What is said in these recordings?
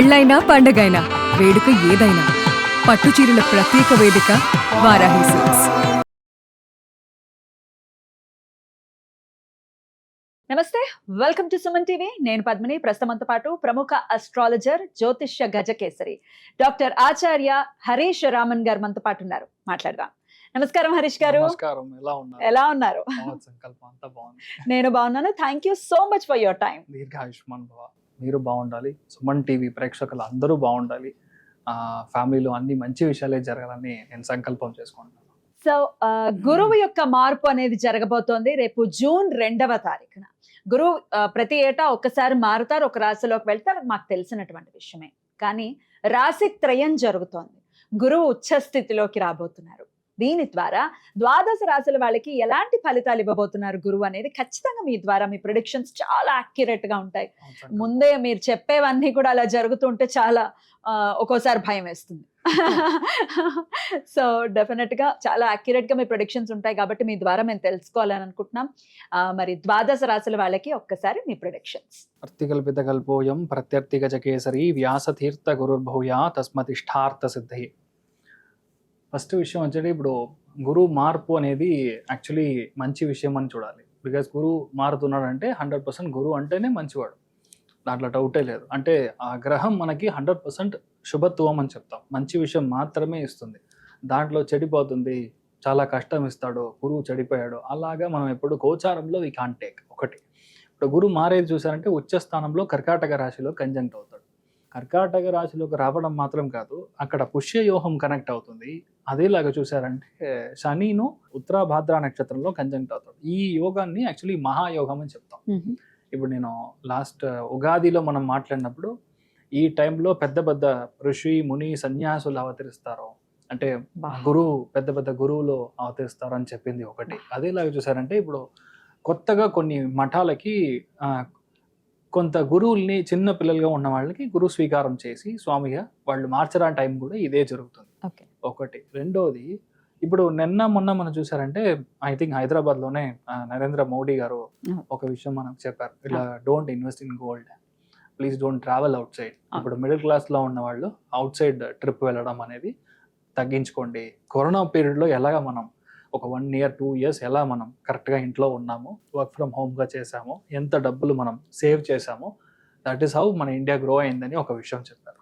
పెళ్ళైనా పండగైనా వేడుక ఏదైనా పట్టు చీరల ప్రత్యేక వేదిక వారాహి సిల్క్స్. నమస్తే, వెల్కమ్ టు సుమన్ టీవీ. నేను పద్మిని. ప్రస్తుతంతో పాటు ప్రముఖ అస్ట్రాలజర్, జ్యోతిష్య గజకేసరి డాక్టర్ ఆచార్య హరీష్ రామన్ గారు మనతో పాటు ఉన్నారు. మాట్లాడదాం. నమస్కారం హరీష్ గారు. నమస్కారం. ఎలా ఉన్నారు? సంకల్పం అంతా బాగుంది. నేను బాగున్నాను. Thank you so much for your time. దీర్ఘాయుష్మాన్ భవ. మీరు బాగుండాలి, సుమన్ టీవీ ప్రేక్షకులు అందరూ బాగుండాలి, ఫ్యామిలీలో అన్ని మంచి విషయాలే జరగాలని నేను సంకల్పం చేసుకుంటున్నాను. సో గురువు యొక్క మార్పు అనేది జరగబోతోంది రేపు జూన్ 2వ తారీఖున. గురువు ప్రతి ఏటా ఒక్కసారి మారుతారు, ఒక రాశిలోకి వెళ్తారు, మాకు తెలిసినటువంటి విషయమే. కానీ రాశి త్రయం జరుగుతోంది. గురువు ఉచ్చ స్థితిలోకి రాబోతున్నారు. దీని ద్వారా ద్వాదశ రాశుల వాళ్ళకి ఎలాంటి ఫలితాలు ఇవ్వబోతున్నారు గురువు అనేది ఖచ్చితంగా మీ ద్వారా మీ ప్రిడిక్షన్స్ చాలా యాక్యురేట్ గా ఉంటాయి. ముందే మీరు చెప్పేవన్నీ కూడా అలా జరుగుతుంటే చాలా ఒక్కోసారి భయం వేస్తుంది. సో డెఫినెట్ గా చాలా యాక్యురేట్ గా మీ ప్రొడిక్షన్స్ ఉంటాయి కాబట్టి మీ ద్వారా మేము తెలుసుకోవాలని అనుకుంటున్నాం. మరి ద్వాదశ రాశుల వాళ్ళకి ఒక్కసారి మీ ప్రొడిక్షన్స్. అర్థికల్పిత కల్పోయం ప్రత్యర్థి గజకేసరి వ్యాసతీర్థ గురుర్భూయా తస్మతిష్టార్థ సిద్ధి. ఫస్ట్ విషయం వచ్చేది, ఇప్పుడు గురువు మార్పు అనేది యాక్చువల్లీ మంచి విషయం అని చూడాలి. బికాస్ గురువు మారుతున్నాడంటే 100% గురువు అంటేనే మంచివాడు, దాంట్లో డౌటే లేదు. అంటే ఆ గ్రహం మనకి 100% శుభత్వం అని చెప్తాం. మంచి విషయం మాత్రమే ఇస్తుంది, దాంట్లో చెడిపోతుంది, చాలా కష్టం ఇస్తాడు, గురువు చెడిపోయాడు అలాగా మనం ఎప్పుడు గోచారంలో వీ కాంట్ టేక్. ఒకటి, ఇప్పుడు గురువు మారేది చూసారంటే ఉచ్చ స్థానంలో కర్కాటక రాశిలో కంజంక్ట్ అవుతాడు. కర్కాటక రాశిలోకి రావడం మాత్రం కాదు, అక్కడ పుష్యయోహం కనెక్ట్ అవుతుంది. అదేలాగా చూసారంటే శనిను ఉత్తరాభాద్ర నక్షత్రంలో కంజంక్ట్ అవుతాడు. ఈ యోగాన్ని యాక్చువల్లీ మహాయోగం అని చెప్తాం. ఇప్పుడు నేను లాస్ట్ ఉగాదిలో మనం మాట్లాడినప్పుడు ఈ టైంలో పెద్ద పెద్ద ఋషి ముని సన్యాసులు అవతరిస్తారు, అంటే గురువు పెద్ద పెద్ద గురువులు అవతరిస్తారు అని చెప్పింది ఒకటి. అదేలాగా చూసారంటే ఇప్పుడు కొత్తగా కొన్ని మఠాలకి కొంత గురువుల్ని చిన్న పిల్లలుగా ఉన్న వాళ్ళకి గురువు స్వీకారం చేసి స్వామిగా వాళ్ళు మార్చడానికి టైం కూడా ఇదే జరుగుతుంది. ఒకటి. రెండోది, ఇప్పుడు నిన్న మొన్న మనం చూసారంటే ఐ థింక్ హైదరాబాద్లోనే నరేంద్ర మోడీ గారు ఒక విషయం మనకు చెప్పారు, ఇలా don't invest in gold, please don't travel out side. ఇప్పుడు మిడిల్ క్లాస్లో ఉన్న వాళ్ళు అవుట్ సైడ్ ట్రిప్ వెళ్ళడం అనేది తగ్గించుకోండి. కరోనా పీరియడ్లో ఎలాగ మనం ఒక 1 year 2 years ఎలా మనం కరెక్ట్గా ఇంట్లో ఉన్నాము, వర్క్ ఫ్రమ్ హోమ్గా చేసాము, ఎంత డబ్బులు మనం సేవ్ చేసామో, దట్ ఈస్ హౌ మన ఇండియా గ్రో అయిందని ఒక విషయం చెప్పారు.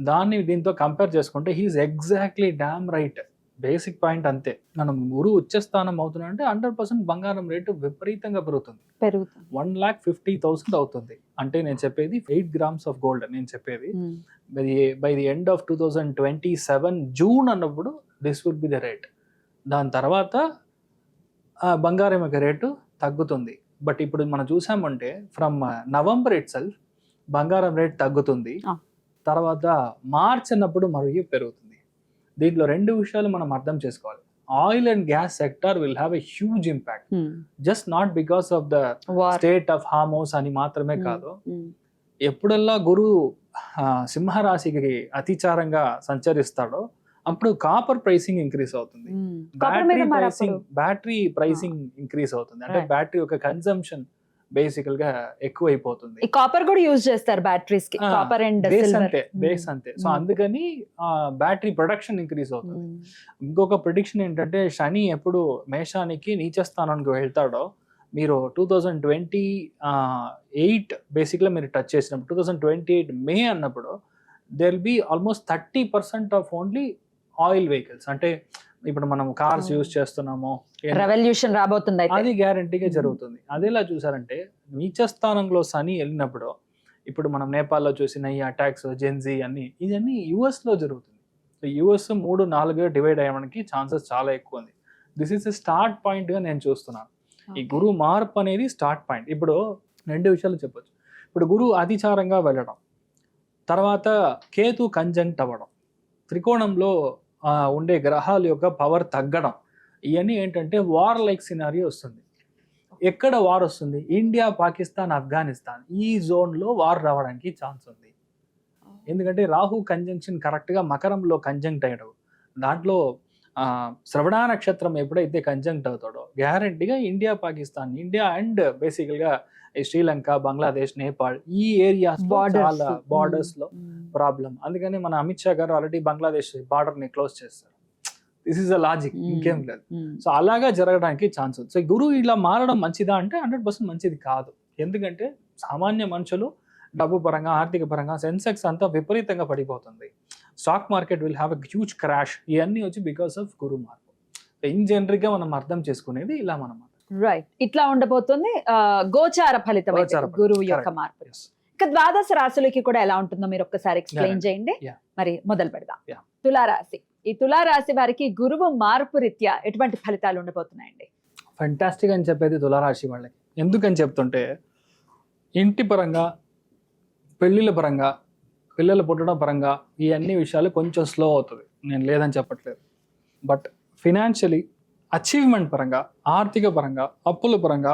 దాన్ని దీంతో కంపేర్ చేసుకుంటే he is exactly damn right. Basic point అంతే. మనం గురువు ఉచ్చస్థానం అవుతున్నా అంటే 100% బంగారం రేటు విపరీతంగా పెరుగుతుంది. 1,50,000 అవుతుంది. అంటే నేను చెప్పేది 8 grams ఆఫ్ గోల్డ్. నేను చెప్పేది by the end of 2027 June అన్నప్పుడు this would be the rate. దాని తర్వాత బంగారం యొక్క రేటు తగ్గుతుంది. బట్ ఇప్పుడు మనం చూసామంటే ఫ్రమ్ నవంబర్ ఇట్ సెల్ఫ్ బంగారం రేట్ తగ్గుతుంది, తర్వాత మార్చ్ అన్నప్పుడు మరియు పెరుగుతుంది. దీంట్లో 2 విషయాలు మనం అర్థం చేసుకోవాలి. Oil and gas sector will have a huge impact, just not because of the state of Hormuz అని మాత్రమే కాదు. ఎప్పుడల్లా గురువు సింహరాశికి అతిచారంగా సంచరిస్తాడో అప్పుడు కాపర్ ప్రైసింగ్ ఇంక్రీజ్ అవుతుంది, బ్యాటరీ ప్రైసింగ్ ఇంక్రీజ్ అవుతుంది. అంటే బ్యాటరీ యొక్క కన్సంప్షన్ బేసికల్ గా ఎక్కువైపోతుంది. కాపర్ కూడా యూజ్ చేస్తారు బ్యాటరీస్ కి, కాపర్ అండ్ బేస్ అంతే. సో అందుకని బ్యాటరీ ప్రొడక్షన్ ఇంక్రీజ్ అవుతుంది. ఇంకొక ప్రిడిక్షన్ ఏంటంటే, శని ఎప్పుడు మేషానికి నీచ స్థానానికి వెళ్తాడో, మీరు 2028 బేసిక్గా మీరు టచ్ చేసినప్పుడు 2028 మే అన్నప్పుడు there will be almost 30% of only oil vehicles. అంటే ఇప్పుడు మనం కార్స్ యూజ్ చేస్తున్నాము, రెవల్యూషన్ రాబోతుంది, అది గ్యారంటీగా జరుగుతుంది. అదేలా చూసారంటే నీచ స్థానంలో శని వెళ్ళినప్పుడు, ఇప్పుడు మనం నేపాల్లో చూసిన ఈ అటాక్స్, జెన్జీ అన్ని ఇవన్నీ యుఎస్లో జరుగుతుంది. సో యుఎస్ 3-4గా డివైడ్ అయ్యడానికి ఛాన్సెస్ చాలా ఎక్కువ ఉంది. దిస్ ఈస్ ఎ స్టార్ట్ పాయింట్గా నేను చూస్తున్నాను. ఈ గురువు మార్పు అనేది స్టార్ట్ పాయింట్. ఇప్పుడు 2 విషయాలు చెప్పొచ్చు. ఇప్పుడు గురువు అతిచారంగా వెళ్ళడం, తర్వాత కేతు కంజంక్ట్ అవ్వడం, త్రికోణంలో ఉండే గ్రహాల యొక్క పవర్ తగ్గడం, ఇవన్నీ ఏంటంటే వార్ లైక్ సినారియో వస్తుంది. ఎక్కడ వార్ వస్తుంది? ఇండియా, పాకిస్తాన్, ఆఫ్ఘనిస్తాన్ ఈ జోన్లో వార్ రావడానికి ఛాన్స్ ఉంది. ఎందుకంటే రాహు కంజంక్షన్ కరెక్ట్గా మకరంలో కంజంక్ట్ అయ్యడం, దాంట్లో శ్రవణ నక్షత్రం ఎప్పుడైతే కంజంక్ట్ అవుతాడో గ్యారంటీగా ఇండియా, పాకిస్తాన్, ఇండియా అండ్ బేసికల్గా శ్రీలంక, బంగ్లాదేశ్, నేపాల్ ఈ ఏరియాస్ చాలా బార్డర్స్ లో ప్రాబ్లం. అందుకని మన అమిత్ షా గారు ఆల్రెడీ బంగ్లాదేశ్ బార్డర్ ని క్లోజ్ చేస్తారు. దిస్ ఇస్ అ లాజిక్, ఇంకేం లేదు. సో అలాగా జరగడానికి ఛాన్స్ ఉంది. సో గురువు ఇలా మారడం మంచిదా అంటే 100% మంచిది కాదు. ఎందుకంటే సామాన్య మనుషులు డబ్బు పరంగా, ఆర్థిక పరంగా సెన్సెక్స్ అంతా విపరీతంగా పడిపోతుంది. Stock market will have a huge crash. ఇవన్నీ వచ్చి బికాస్ ఆఫ్ గురు మార్పు. ఇన్ జనరల్ గా మనం అర్థం చేసుకునేది ఇలా మనం. రైట్, ఇట్లా ఉండబోతుంది గోచార ఫలితం అయితే గురువు యొక్క మార్పు. ఇక ద్వాదశ రాశులకి కూడా ఎలా ఉంటుందో మీరు ఒక్కసారి ఎక్స్ప్లెయిన్ చేయండి. మరి మొదలు పెడదాం. తులారాశి, ఈ తులారాశి వారికి గురువు మార్పు రీత్యా ఎటువంటి ఫలితాలు ఉండబోతున్నాయండి? ఫంటాస్టిక్ అని చెప్పేది తులారాశి వాళ్ళకి. ఎందుకని చెప్తుంటే ఇంటి పరంగా, పెళ్ళిళ్ళ పరంగా, పిల్లలు పుట్టడం పరంగా ఈ అన్ని విషయాలు కొంచెం స్లో అవుతుంది. నేను లేదని చెప్పట్లేదు. బట్ ఫినాన్షియలీ, అచీవ్మెంట్ పరంగా, ఆర్థిక పరంగా, అప్పుల పరంగా,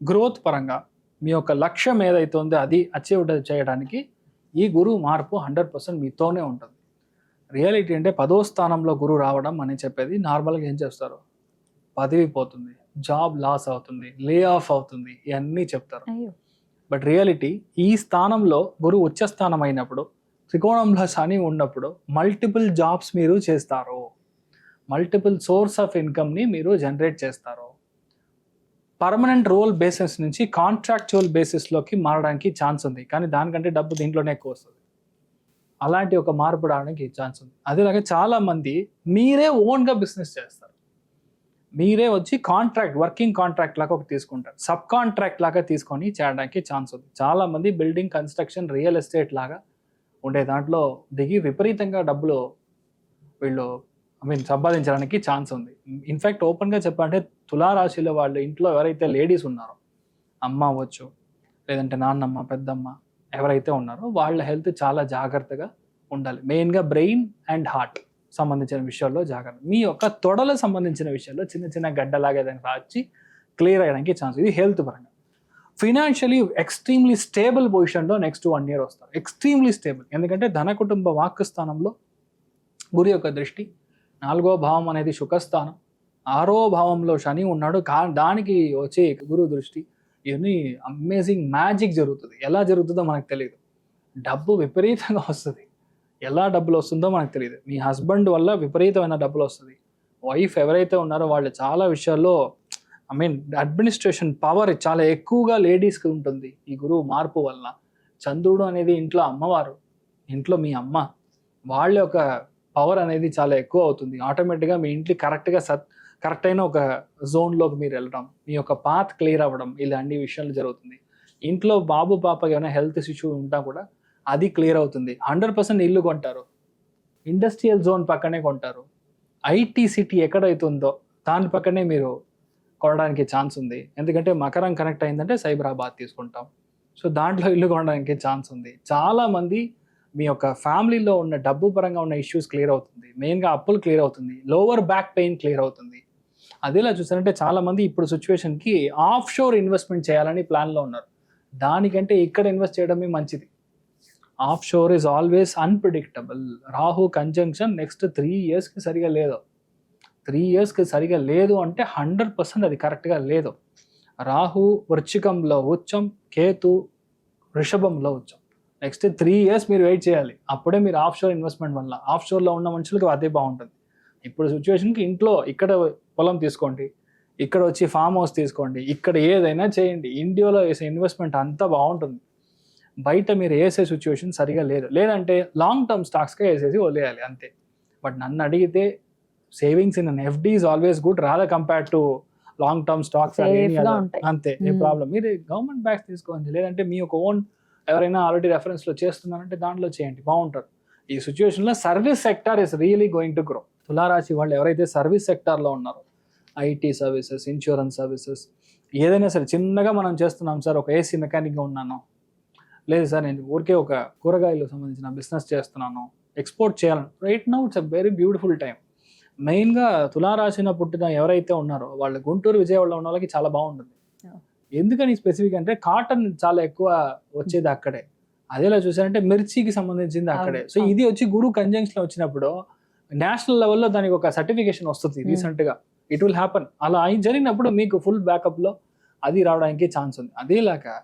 గ్రోత్ పరంగా మీ యొక్క లక్ష్యం ఏదైతే ఉందో అది అచీవ్ చేయడానికి ఈ గురువు మార్పు 100% మీతోనే ఉంటుంది. రియాలిటీ అంటే 10వ స్థానంలో గురువు రావడం అని చెప్పేది నార్మల్గా ఏం చేస్తారు, పదవి పోతుంది, జాబ్ లాస్ అవుతుంది, లే ఆఫ్ అవుతుంది, ఇవన్నీ చెప్తారు. బట్ రియాలిటీ ఈ స్థానంలో గురువు ఉచ్చ స్థానం అయినప్పుడు, త్రికోణంలో శని ఉన్నప్పుడు మల్టిపుల్ జాబ్స్ మీరు చేస్తారు, మల్టిపుల్ సోర్స్ ఆఫ్ ఇన్కమ్ని మీరు జనరేట్ చేస్తారు. పర్మనెంట్ రోల్ బేసిస్ నుంచి కాంట్రాక్చువల్ బేసిస్లోకి మారడానికి ఛాన్స్ ఉంది. కానీ దానికంటే డబ్బు దీంట్లోనే ఎక్కువ వస్తుంది. అలాంటి ఒక మార్పు రావడానికి ఛాన్స్ ఉంది. అదేలాగా చాలామంది మీరే ఓన్గా బిజినెస్ చేస్తారు. మీరే వచ్చి కాంట్రాక్ట్, వర్కింగ్ కాంట్రాక్ట్ లాగా ఒకటి తీసుకుంటారు, సబ్ కాంట్రాక్ట్ లాగా తీసుకొని చేయడానికి ఛాన్స్ ఉంది. చాలామంది బిల్డింగ్, కన్స్ట్రక్షన్, రియల్ ఎస్టేట్ లాగా ఉండే దాంట్లో దిగి విపరీతంగా డబ్బులు వీళ్ళు సంపాదించడానికి ఛాన్స్ ఉంది. ఇన్ఫ్యాక్ట్ ఓపెన్గా చెప్పాలంటే తులారాశిలో వాళ్ళు ఇంట్లో ఎవరైతే లేడీస్ ఉన్నారో, అమ్మ అవ్వచ్చు, లేదంటే నాన్నమ్మ, పెద్దమ్మ ఎవరైతే ఉన్నారో వాళ్ళ హెల్త్ చాలా జాగ్రత్తగా ఉండాలి. మెయిన్గా బ్రెయిన్ అండ్ హార్ట్ సంబంధించిన విషయాల్లో జాగ్రత్త. మీ యొక్క తొడలకు సంబంధించిన విషయాల్లో చిన్న చిన్న గడ్డలాగా ఏదైనా రాచి క్లియర్ అయ్యడానికి ఛాన్స్. ఇది హెల్త్ పరంగా. ఫినాన్షియలీ ఎక్స్ట్రీమ్లీ స్టేబుల్ పొజిషన్లో నెక్స్ట్ 1 year వస్తారు. Extremely stable. ఎందుకంటే ధన కుటుంబ వాక్ స్థానంలో గురు యొక్క దృష్టి, 4వ భావం అనేది శుకస్థానం, 6వ భావంలో శని ఉన్నాడు. దానికి వచ్చే గురు దృష్టి, ఇవన్నీ అమేజింగ్ మ్యాజిక్ జరుగుతుంది. ఎలా జరుగుతుందో మనకు తెలియదు. డబ్బు విపరీతంగా వస్తుంది. ఎలా డబ్బులు వస్తుందో మనకు తెలియదు. మీ హస్బెండ్ వల్ల విపరీతమైన డబ్బులు వస్తుంది. వైఫ్ ఎవరైతే ఉన్నారో వాళ్ళు చాలా విషయాల్లో అడ్మినిస్ట్రేషన్ పవర్ చాలా ఎక్కువగా లేడీస్కి ఉంటుంది ఈ గురువు మార్పు వల్ల. చంద్రుడు అనేది ఇంట్లో అమ్మవారు, ఇంట్లో మీ అమ్మ, వాళ్ళ యొక్క పవర్ అనేది చాలా ఎక్కువ అవుతుంది. ఆటోమేటిక్గా మీ ఇంట్లో కరెక్ట్ అయిన ఒక జోన్లోకి మీరు వెళ్ళడం, మీ యొక్క పాత్ క్లియర్ అవ్వడం, ఇలాంటి విషయాలు జరుగుతుంది. ఇంట్లో బాబు పాపకి ఏమైనా హెల్త్ ఇష్యూ ఉంటా కూడా అది క్లియర్ అవుతుంది. 100% ఇల్లు కొంటారు, ఇండస్ట్రియల్ జోన్ పక్కనే కొంటారు. ఐటీ సిటీ ఎక్కడైతే ఉందో దాని పక్కనే మీరు కొనడానికి ఛాన్స్ ఉంది. ఎందుకంటే మకరం కనెక్ట్ అయిందంటే సైబరాబాద్ తీసుకుంటాం. సో దాంట్లో ఇల్లు కొనడానికి ఛాన్స్ ఉంది. చాలామంది మీ యొక్క ఫ్యామిలీలో ఉన్న డబ్బు పరంగా ఉన్న ఇష్యూస్ క్లియర్ అవుతుంది. మెయిన్గా అప్పులు క్లియర్ అవుతుంది, లోవర్ బ్యాక్ పెయిన్ క్లియర్ అవుతుంది. అదేలా చూసారంటే చాలామంది ఇప్పుడు సిచ్యువేషన్కి ఆఫ్ షోర్ ఇన్వెస్ట్మెంట్ చేయాలని ప్లాన్లో ఉన్నారు. దానికంటే ఇక్కడ ఇన్వెస్ట్ చేయడమే మంచిది. Of sure is always unpredictable. Rahu conjunction next 3 yearsకి సరిగా లేదు. 3 yearsకి సరిగా లేదు అంటే 100% అది కరెక్ట్గా లేదు. రాహు వృశ్చికంలో ఉచ్చం, కేతు వృషభంలో ఉచ్చం. నెక్స్ట్ 3 years మీరు వెయిట్ చేయాలి. అప్పుడే మీరు ఆఫ్ షోర్ ఇన్వెస్ట్మెంట్ వల్ల, ఆఫ్ షోర్లో ఉన్న మనుషులకు అదే బాగుంటుంది. ఇప్పుడు సిచ్యువేషన్కి ఇంట్లో ఇక్కడ పొలం తీసుకోండి, ఇక్కడ వచ్చి ఫామ్ హౌస్ తీసుకోండి, ఇక్కడ ఏదైనా చేయండి. ఇండియాలో వేసే ఇన్వెస్ట్మెంట్ అంతా బాగుంటుంది. బయట మీరు వేసే సిచ్యువేషన్ సరిగా లేదు. లేదంటే లాంగ్ టర్మ్ స్టాక్స్గా వేసేసి వదిలేయాలి అంతే. బట్ నన్ను అడిగితే savings in an FD is always good rather compare to long term stocks. అంతే, ఏ ప్రాబ్లం. మీరు గవర్నమెంట్ బ్యాక్స్ తీసుకోండి, లేదంటే మీ యొక్క ఓన్ ఎవరైనా ఆల్రెడీ రెఫరెన్స్లో చేస్తున్నారంటే దాంట్లో చేయండి, బాగుంటారు. ఈ సిచ్యువేషన్లో service sector is really going to grow. తులారాశి వాళ్ళు ఎవరైతే సర్వీస్ సెక్టార్లో ఉన్నారో, ఐటీ సర్వీసెస్, ఇన్సూరెన్స్ సర్వీసెస్, ఏదైనా సరే చిన్నగా మనం చేస్తున్నాం సార్, ఒక ఏసీ మెకానిక్గా ఉన్నాను, లేదు సార్ నేను ఊరికే ఒక కూరగాయలకు సంబంధించిన బిజినెస్ చేస్తున్నాను, ఎక్స్పోర్ట్ చేయాలని, right now it's a very beautiful time. మెయిన్గా తులారాశిన పుట్టిన ఎవరైతే ఉన్నారో వాళ్ళు గుంటూరు, విజయవాడలో ఉన్న వాళ్ళకి చాలా బాగుంటుంది. ఎందుకని స్పెసిఫిక్ అంటే కాటన్ చాలా ఎక్కువ వచ్చేది అక్కడే. అదేలా చూసారంటే మిర్చికి సంబంధించింది అక్కడే. సో ఇది వచ్చి గురు కంజంక్షన్ వచ్చినప్పుడు నేషనల్ లెవెల్లో దానికి ఒక సర్టిఫికేషన్ వస్తుంది రీసెంట్ గా. It will happen. అలా జరిగినప్పుడు మీకు ఫుల్ బ్యాకప్ లో అది రావడానికి ఛాన్స్ ఉంది. అదేలాగా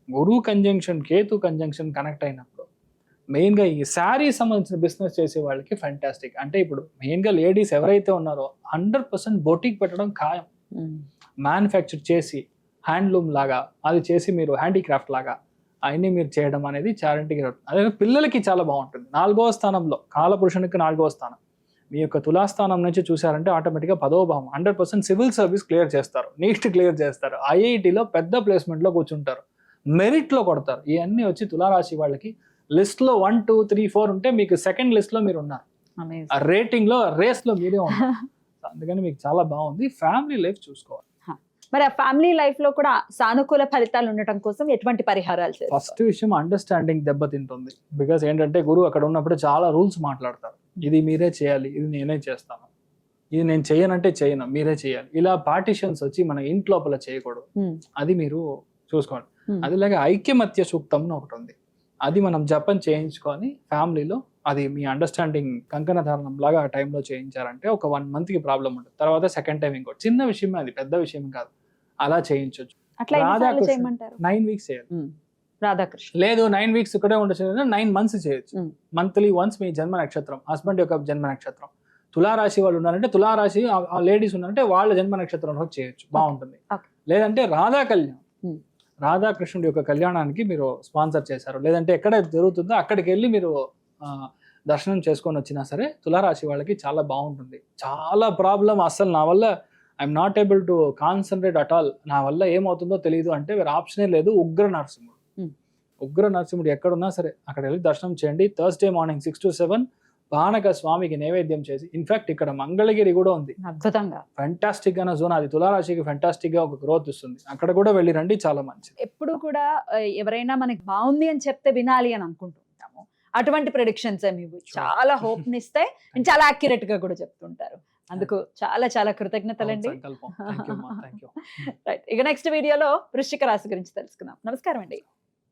గురు కంజంక్షన్ కేతు కంజంక్షన్ కనెక్ట్ అయినప్పుడు మెయిన్ గా ఈ శారీ సంబంధించిన బిజినెస్ చేసే వాళ్ళకి ఫెంటాస్టిక్. అంటే ఇప్పుడు మెయిన్ గా లేడీస్ ఎవరైతే ఉన్నారో 100% బొటిక్ పెట్టడం ఖాయం. మ్యానుఫ్యాక్చర్ చేసి హ్యాండ్లూమ్ లాగా అది చేసి మీరు హ్యాండీక్రాఫ్ట్ లాగా అవన్నీ మీరు చేయడం అనేది చారిటీగా. అదే పిల్లలకి చాలా బాగుంటుంది. 4వ స్థానంలో కాలపురుషునికి 4వ స్థానం మీ యొక్క తులాస్థానం నుంచి చూసారంటే ఆటోమేటిక్గా 10వ భావం 100% సివిల్ సర్వీస్ క్లియర్ చేస్తారు, నీట్ క్లియర్ చేస్తారు, ఐఐటిలో పెద్ద ప్లేస్మెంట్లో కూర్చుంటారు, మెరిట్లో కొడతారు. ఇవన్నీ వచ్చి తులారాశి వాళ్ళకి లిస్ట్లో 1, 2, 3, 4 ఉంటే మీకు సెకండ్ లిస్ట్లో మీరు ఉన్నారు. ఆ రేటింగ్లో రేస్లో మీరే ఉన్నారు. అందుకని మీకు చాలా బాగుంది. ఫ్యామిలీ లైఫ్ చూసుకోవాలి. మరి ఆ ఫ్యామిలీ లైఫ్ లో కూడా సానుకూల ఫలితాలు ఉండటం కోసం ఎటువంటి పరిహారాలు చేస్తారు? ఫస్ట్ విషయం అండర్స్టాండింగ్ దెబ్బతింటుంది. బికాస్ ఏంటంటే గురువు అక్కడ ఉన్నప్పుడు చాలా రూల్స్ మాట్లాడతారు. ఇది మీరే చేయాలి, ఇది నేనే చేస్తాను, ఇది నేను చేయనంటే చేయను, మీరే చేయాలి. ఇలా పార్టిషన్స్ వచ్చి మన ఇంట్లోపల చేయకూడదు. అది మీరు చూసుకోండి. అదిలాగే ఐక్యమత్య సూక్తం ఒకటి ఉంది. అది మనం జపం చేయించుకొని ఫ్యామిలీలో అది మీ అండర్స్టాండింగ్ కంకణ ధారణం లాగా ఆ టైంలో చేయించారంటే ఒక 1 monthకి ప్రాబ్లం ఉంటుంది. తర్వాత సెకండ్ టైం ఇంకోటి చిన్న విషయమే, అది పెద్ద విషయం కాదు, అలా చేయించవచ్చు. అట్లా ఎన్నిసార్లు చేయమంటారు? 9 weeks చేయాలి. రాధాకృష్ణ లేదు 9 weeks ఇక్కడే ఉండొచ్చు, 9 months చేయొచ్చు. మంత్లీ వన్స్ మీ జన్మ నక్షత్రం, హస్బెండ్ యొక్క జన్మ నక్షత్రం, తులారాశి వాళ్ళు ఉన్నారంటే తులారాశి లేడీస్ ఉన్నారంటే వాళ్ళ జన్మ నక్షత్రంలో చేయొచ్చు, బాగుంటుంది. లేదంటే రాధా కళ్యాణం, రాధాకృష్ణుడి యొక్క కళ్యాణానికి మీరు స్పాన్సర్ చేశారు, లేదంటే ఎక్కడ జరుగుతుందో అక్కడికి వెళ్ళి మీరు దర్శనం చేసుకొని వచ్చినా సరే తులారాశి వాళ్ళకి చాలా బాగుంటుంది. చాలా ప్రాబ్లం, అసలు నా వల్ల I'm not able to concentrate at all, నా వల్ల ఏమవుతుందో తెలియదు అంటే వేరే ఆప్షనే లేదు. ఉగ్ర నరసింహుడు, ఉగ్ర నరసింహుడు ఎక్కడున్నా సరే అక్కడ వెళ్ళి దర్శనం చేయండి. థర్స్డే మార్నింగ్ 6 to 7 పానక స్వామికి నైవేద్యం చేసి, ఇన్ఫాక్ట్ ఇక్కడ మంగళగిరి కూడా ఉంది, అద్భుతంగా ఫెంటాస్టిక్ గా జోన్, అది తులారాశికి ఫెంటాస్టిక్ గా ఒక గ్రోత్ ఇస్తుంది. అక్కడ కూడా వెళ్ళి రండి, చాలా మంచిది. ఎప్పుడు కూడా ఎవరైనా మనకి బాగుంది అని చెప్తే వినాలి అని అనుకుంటుంటాము. అటువంటి ప్రెడిక్షన్స్ మీకు చాలా హోప్ నిస్తాయి, చాలా అక్యురేట్ గా కూడా చెప్తుంటారు. అందుకు చాలా చాలా కృతజ్ఞతలండి. రైట్, ఇక నెక్స్ట్ వీడియోలో వృశ్చిక రాశి గురించి తెలుసుకుందాం. నమస్కారం అండి.